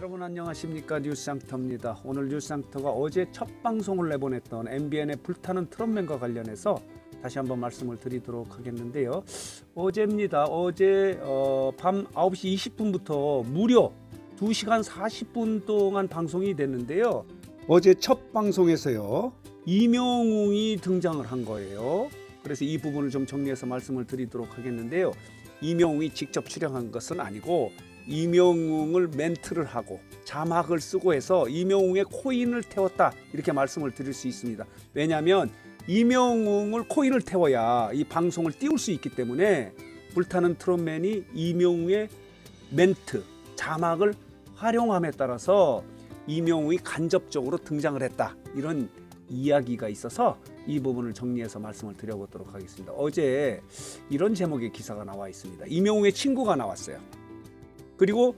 여러분 안녕하십니까. 뉴스상터입니다. 오늘 뉴스상터가 어제 첫 방송을 내보냈던 MBN의 불타는 트롯맨과 관련해서 다시 한번 말씀을 드리도록 하겠는데요. 어제입니다. 어제 밤 9시 20분부터 무려 2시간 40분 동안 방송이 됐는데요. 어제 첫 방송에서요. 이명웅이 등장을 한 거예요. 그래서 이 부분을 좀 정리해서 말씀을 드리도록 하겠는데요. 이명웅이 직접 출연한 것은 아니고 이명웅을 멘트를 하고 자막을 쓰고 해서 이명웅의 코인을 태웠다 이렇게 말씀을 드릴 수 있습니다. 왜냐하면 이명웅을 코인을 태워야 이 방송을 띄울 수 있기 때문에 불타는 트롯맨이 이명웅의 멘트, 자막을 활용함에 따라서 이명웅이 간접적으로 등장을 했다 이런 이야기가 있어서 이 부분을 정리해서 말씀을 드려보도록 하겠습니다. 어제 이런 제목의 기사가 나와 있습니다. 이명웅의 친구가 나왔어요. 그리고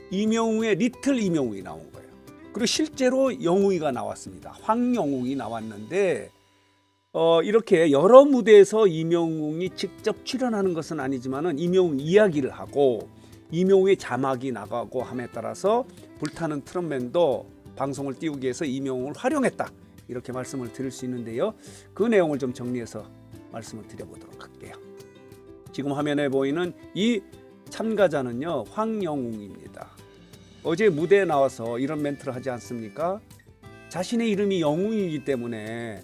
이명웅의 리틀 이명웅이 나온 거예요. 그리고 실제로 영웅이가 나왔습니다. 황영웅이 나왔는데 이렇게 여러 무대에서 이명웅이 직접 출연하는 것은 아니지만은 이명웅 이야기를 하고 이명웅의 자막이 나가고 함에 따라서 불타는 트롯맨도 방송을 띄우기 위해서 이명웅을 활용했다 이렇게 말씀을 드릴 수 있는데요. 그 내용을 좀 정리해서 말씀을 드려보도록 할게요. 지금 화면에 보이는 이 참가자는요, 황영웅입니다. 어제 무대에 나와서 이런 멘트를 하지 않습니까? 자신의 이름이 영웅이기 때문에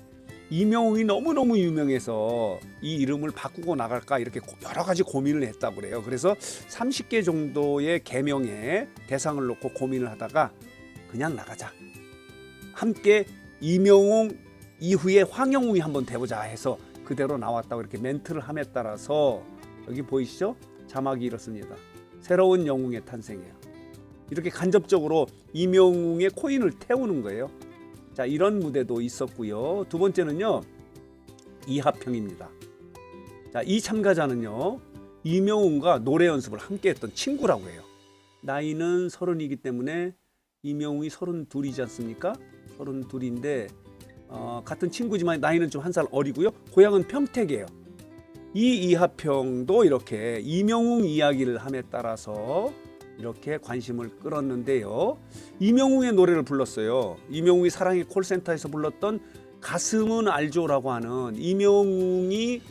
이명웅이 너무너무 유명해서 이 이름을 바꾸고 나갈까 이렇게 여러 가지 고민을 했다고 그래요. 그래서 30개 정도의 계명의 대상을 놓고 고민을 하다가 그냥 나가자. 함께 이명웅 이후에 황영웅이 한번 돼보자 해서 그대로 나왔다고 이렇게 멘트를 함에 따라서 여기 보이시죠? 자막이 이렇습니다. 새로운 영웅의 탄생이에요. 이렇게 간접적으로 이명웅의 코인을 태우는 거예요. 자, 이런 무대도 있었고요. 두 번째는요. 이하평입니다. 자, 이 참가자는요. 이명웅과 노래 연습을 함께 했던 친구라고 해요. 나이는 30이기 때문에 이명웅이 32이지 않습니까? 32인데 같은 친구지만 나이는 좀 한 살 어리고요. 고향은 평택이에요. 이 이하평도 이렇게 이명웅 이야기를 함에 따라서 이렇게 관심을 끌었는데요. 이명웅의 노래를 불렀어요. 이명웅이 사랑의 콜센터에서 불렀던 가슴은 알죠라고 하는 이명웅이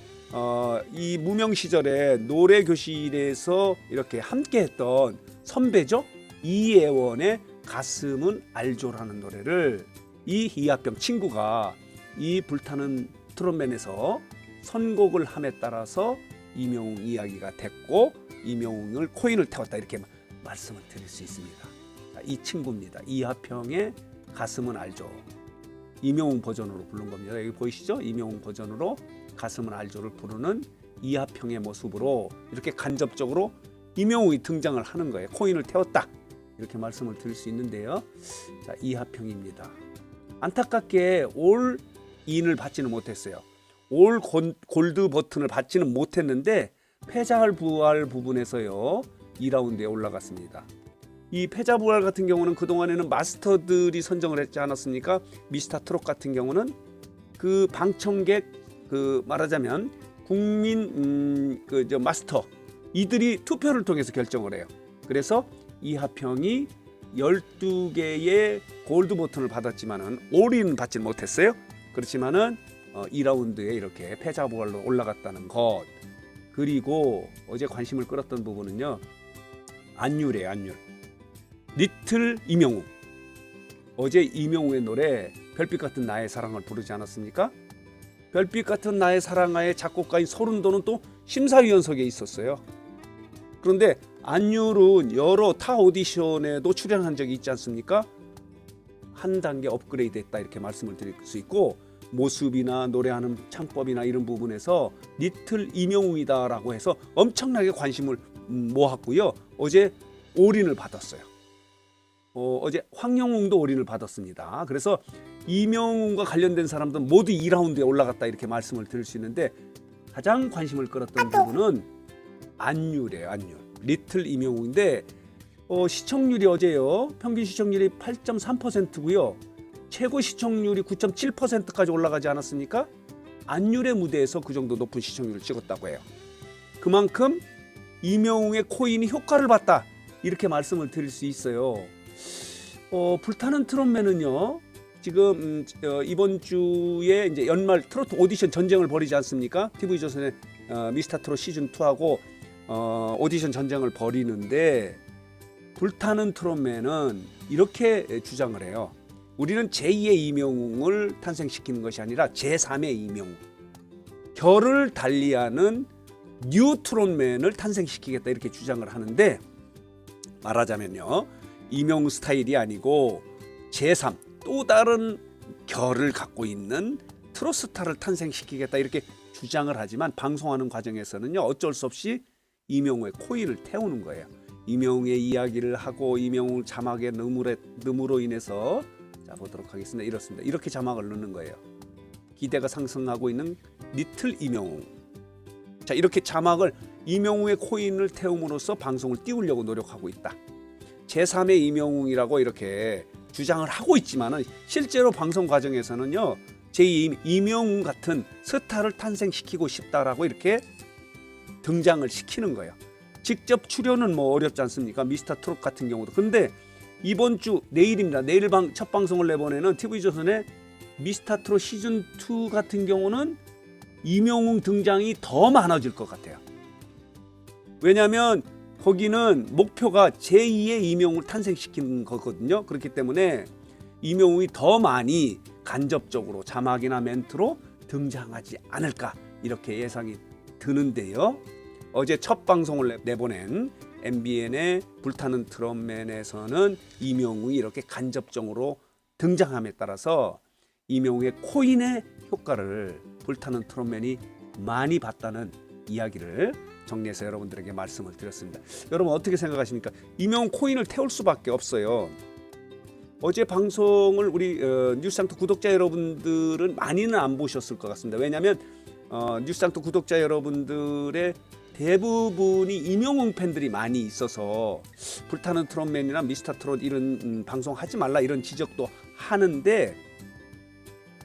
이 무명 시절에 노래 교실에서 이렇게 함께했던 선배죠. 이예원의 가슴은 알죠라는 노래를 이 이하평 친구가 이 불타는 트롯맨에서 선곡을 함에 따라서 이명웅 이야기가 됐고 이명웅을 코인을 태웠다 이렇게 말씀을 드릴 수 있습니다. 이 친구입니다. 이하평의 가슴은 알죠. 이명웅 버전으로 부른 겁니다. 여기 보이시죠? 이명웅 버전으로 가슴은 알죠를 부르는 이하평의 모습으로 이렇게 간접적으로 이명웅이 등장을 하는 거예요. 코인을 태웠다 이렇게 말씀을 드릴 수 있는데요. 자, 이하평입니다. 안타깝게 올 인을 받지는 못했어요. 올 골드 버튼을 받지는 못했는데 패자 부활 부분에서요 2라운드에 올라갔습니다. 이 패자 부활 같은 경우는 그동안에는 마스터들이 선정을 했지 않았습니까? 미스터 트롯 같은 경우는 그 방청객 말하자면 국민 마스터 이들이 투표를 통해서 결정을 해요. 그래서 이하평이 12개의 골드 버튼을 받았지만은 올인 받지 못했어요. 그렇지만은 2라운드에 이렇게 패자 부활로 올라갔다는 것. 그리고 어제 관심을 끌었던 부분은요. 안율이에요. 안율. 리틀 이명웅. 어제 이명웅의 노래 별빛 같은 나의 사랑을 부르지 않았습니까? 별빛 같은 나의 사랑의 작곡가인 소른도는 또 심사위원석에 있었어요. 그런데 안율은 여러 타 오디션에도 출연한 적이 있지 않습니까? 한 단계 업그레이드 했다 이렇게 말씀을 드릴 수 있고 모습이나 노래하는 창법이나 이런 부분에서 리틀 이명웅이다라고 해서 엄청나게 관심을 모았고요. 어제 올인을 받았어요. 어제 황영웅도 올인을 받았습니다. 그래서 이명웅과 관련된 사람들 모두 2라운드에 올라갔다 이렇게 말씀을 드릴 수 있는데 가장 관심을 끌었던 부분은 안율이에요. 안율. 리틀 이명웅인데 시청률이 어제요. 평균 시청률이 8.3%고요. 최고 시청률이 9.7%까지 올라가지 않았습니까? 안율의 무대에서 그 정도 높은 시청률을 찍었다고 해요. 그만큼 이명웅의 코인이 효과를 봤다 이렇게 말씀을 드릴 수 있어요. 불타는 트롯맨은요. 지금 이번 주에 이제 연말 트로트 오디션 전쟁을 벌이지 않습니까? TV조선의 미스터 트롯 시즌 2하고 오디션 전쟁을 벌이는데 불타는 트롯맨은 이렇게 주장을 해요. 우리는 제2의 이명웅을 탄생시키는 것이 아니라 제3의 이명웅, 결을 달리하는 뉴 트롯맨을 탄생시키겠다 이렇게 주장을 하는데, 말하자면요, 이명웅 스타일이 아니고 제3 또 다른 결을 갖고 있는 트롯 스타를 탄생시키겠다 이렇게 주장을 하지만 방송하는 과정에서는요 어쩔 수 없이 이명웅의 코일을 태우는 거예요. 이명웅의 이야기를 하고 이명웅 자막의 넣음으로 인해서, 자 보도록 하겠습니다. 이렇습니다. 이렇게 자막을 넣는 거예요. 기대가 상승하고 있는 리틀 이명웅. 자, 이렇게 자막을 이명웅의 코인을 태움으로써 방송을 띄우려고 노력하고 있다. 제3의 이명웅이라고 이렇게 주장을 하고 있지만은 실제로 방송 과정에서는요 제2 이명웅 같은 스타를 탄생시키고 싶다라고 이렇게 등장을 시키는 거예요. 직접 출연은 뭐 어렵지 않습니까? 미스터 트롯 같은 경우도. 근데 이번 주 내일입니다. 내일 첫 방송을 내보내는 TV조선의 미스터 트롯 시즌 2 같은 경우는 이명웅 등장이 더 많아질 것 같아요. 왜냐하면 거기는 목표가 제2의 이명웅을 탄생시키는 거거든요. 그렇기 때문에 이명웅이 더 많이 간접적으로 자막이나 멘트로 등장하지 않을까 이렇게 예상이 드는데요. 어제 첫 방송을 내보낸 MBN의 불타는 트롯맨에서는 이명웅이 이렇게 간접적으로 등장함에 따라서 이명웅의 코인의 효과를 불타는 트롯맨이 많이 봤다는 이야기를 정리해서 여러분들에게 말씀을 드렸습니다. 여러분 어떻게 생각하십니까? 이명웅 코인을 태울 수밖에 없어요. 어제 방송을 우리 뉴스상투 구독자 여러분들은 많이는 안 보셨을 것 같습니다. 왜냐하면 뉴스상투 구독자 여러분들의 대부분이 이명웅 팬들이 많이 있어서 불타는 트롯맨이나 미스터 트롯 이런 방송 하지 말라 이런 지적도 하는데,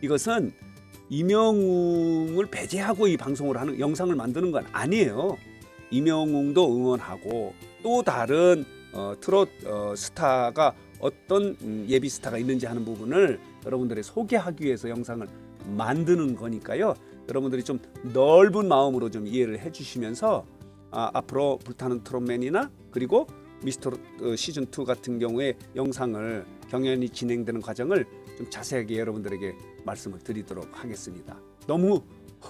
이것은 이명웅을 배제하고 이 방송을 하는 영상을 만드는 건 아니에요. 이명웅도 응원하고 또 다른 트롯 스타가 어떤 예비 스타가 있는지 하는 부분을 여러분들이 소개하기 위해서 영상을 만드는 거니까요. 여러분들이 좀 넓은 마음으로 좀 이해를 해주시면서 앞으로 불타는 트롯맨이나 그리고 미스터 시즌 2 같은 경우에 영상을 경연이 진행되는 과정을 좀 자세하게 여러분들에게 말씀을 드리도록 하겠습니다. 너무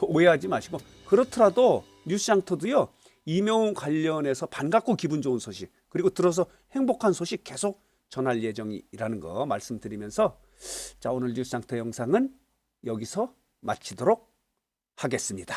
오해하지 마시고, 그렇더라도 뉴스장터도요 이명웅 관련해서 반갑고 기분 좋은 소식 그리고 들어서 행복한 소식 계속 전할 예정이라는 거 말씀드리면서, 자 오늘 뉴스장터 영상은 여기서 마치도록 하겠습니다.